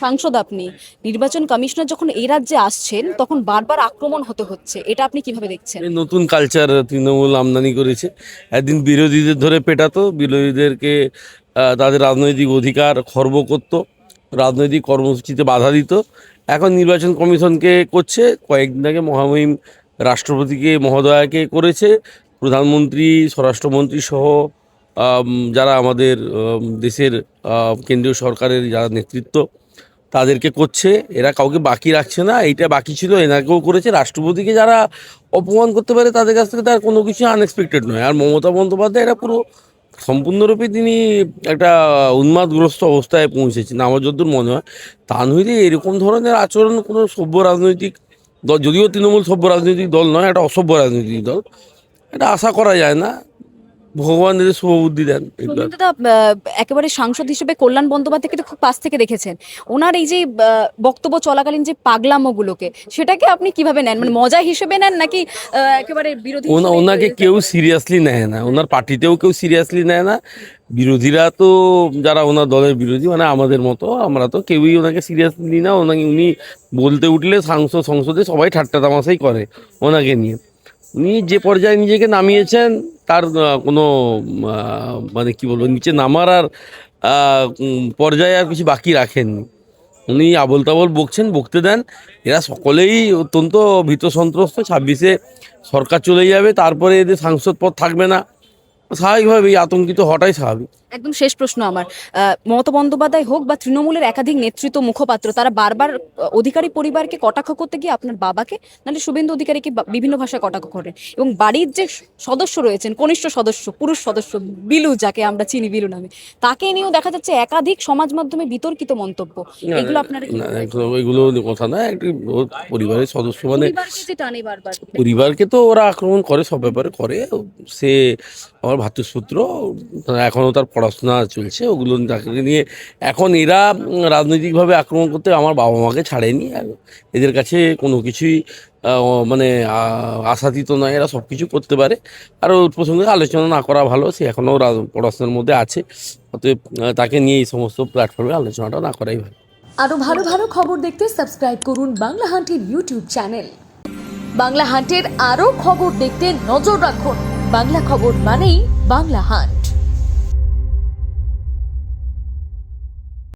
সাংসদ আপনি, নির্বাচন কমিশনার যখন এই রাজ্যে আসছেন তখন বারবার আক্রমণ হতে হচ্ছে, এটা আপনি কিভাবে দেখছেন? এই নতুন কালচার তৃণমূল আমদানি করেছে। একদিন বিরোধীদের ধরে পেটাতো, বিরোধীদেরকে তাদের রাজনৈতিক অধিকার খর্ব করত, রাজনৈতিক কর্মসূচিতে বাধা দিত। এখন নির্বাচন কমিশনকে করছে, কয়েকদিন আগে মহামহিম রাষ্ট্রপতিকে মহোদয়াকে করেছে, প্রধানমন্ত্রী স্বরাষ্ট্রমন্ত্রী সহ যারা আমাদের দেশের কেন্দ্রীয় সরকারের যারা নেতৃত্ব তাদেরকে করছে। এরা কাউকে বাকি রাখছে না। এইটা বাকি ছিল, এনাকেও করেছে। রাষ্ট্রপতিকে যারা অপমান করতে পারে তাদের কাছ থেকে তার কোনো কিছু আনএক্সপেক্টেড নয়। আর মমতা বন্দ্যোপাধ্যায় এরা পুরো সম্পূর্ণরূপে তিনি একটা উন্মাদগ্রস্ত অবস্থায় পৌঁছেছেন আমার যতদূর মনে হয়। তা নইলে এরকম ধরনের আচরণ কোনো সভ্য রাজনৈতিক দল, যদিও তৃণমূল সভ্য রাজনৈতিক দল নয়, একটা অসভ্য রাজনৈতিক দল, এটা আশা করা যায় না। ভগবান এদের শুভবুদ্ধি দেন। এগুলো সৌমেন দাদা, একেবারে সাংসদ হিসেবে কল্যাণ বন্দ্যোপাধ্যায়কে তো খুব পাশ থেকে দেখেছেন। ওনার এই যে বক্তব্য চলাকালীন যে পাগলামোগুলোকে, সেটাকে আপনি কিভাবে নেন? মানে মজা হিসেবে নেন নাকি একেবারে বিরোধী হিসেবে? ওনাকে কেউ সিরিয়াসলি নেয় না, ওনার পার্টিতেও কেউ সিরিয়াসলি নেয় না। বিরোধীরা তো, যারা ওনার দলের বিরোধী, মানে আমাদের মতো, আমরা তো কেউই ওনাকে সিরিয়াসলি নিই না। উনি বলতে উঠলে সংসদে সবাই ঠাট্টা তামাশাই করে ওনাকে নিয়ে। উনি যে পর্যায়ে নিজেকে নামিয়েছেন তার কোনো মানে কি বলবো, নিচে নামার আর পর্যায়ে আর কিছু বাকি রাখেননি। উনি আবোল তাবোল বকছেন, বকতে দেন। এরা সকলেই অত্যন্ত ভীত সন্ত্রস্ত। 26-এ সরকার চলে যাবে, তারপরে এদের সাংসদ পদ থাকবে না, স্বাভাবিকভাবেই আতঙ্কিত হওয়াটাই স্বাভাবিক। একদম শেষ প্রশ্ন আমার, মমতা বন্দ্যোপাধ্যায় হোক বা তৃণমূলের একাধিক নেতৃত্ব মুখপাত্র, তারা বারবার অধিকারী পরিবারকে কটাক্ষ করতে গিয়ে আপনার বাবাকে, নাহলে শুভেন্দু অধিকারীকে বিভিন্ন ভাষায় কটাক্ষ করেন। এবং বাড়ির যে সদস্য রয়েছেন, কনিষ্ঠ সদস্য, পুরুষ সদস্য বিলু, যাকে আমরা চিনি বিলু নামে, তাকে নিয়েও দেখা যাচ্ছে একাধিক সমাজ মাধ্যমে বিতর্কিত মন্তব্য। এগুলো আপনারা কি বলবেন? এগুলো কথা না, একটি পরিবারের সদস্য, মানে পরিবারকে যে টানে বারবার। পরিবারকে তো ওরা আক্রমণ করে, সব ব্যাপারে করে। সে আমার ভাতৃসূত্র, এখনও তার পড়াশোনা চলছে, ওগুলো তাকে নিয়ে এখন এরা রাজনৈতিকভাবে আক্রমণ করতে আমার বাবা মাকে ছাড়েনি। আর এদের কাছে কোনো কিছুই মানে আশাতীত নয়, এরা সব কিছু করতে পারে। আর ওর প্রসঙ্গে আলোচনা না করা ভালো, সে এখনও পড়াশোনার মধ্যে আছে, অতএব তাকে নিয়ে এই সমস্ত প্ল্যাটফর্মে আলোচনাটা না করাই ভালো। আরো ভালো ভালো খবর দেখতে সাবস্ক্রাইব করুন বাংলা হান্টের ইউটিউব চ্যানেল। বাংলা হান্টের আরো খবর দেখতে নজর রাখুন। বাংলা খবর মানেই বাংলা হান্ট।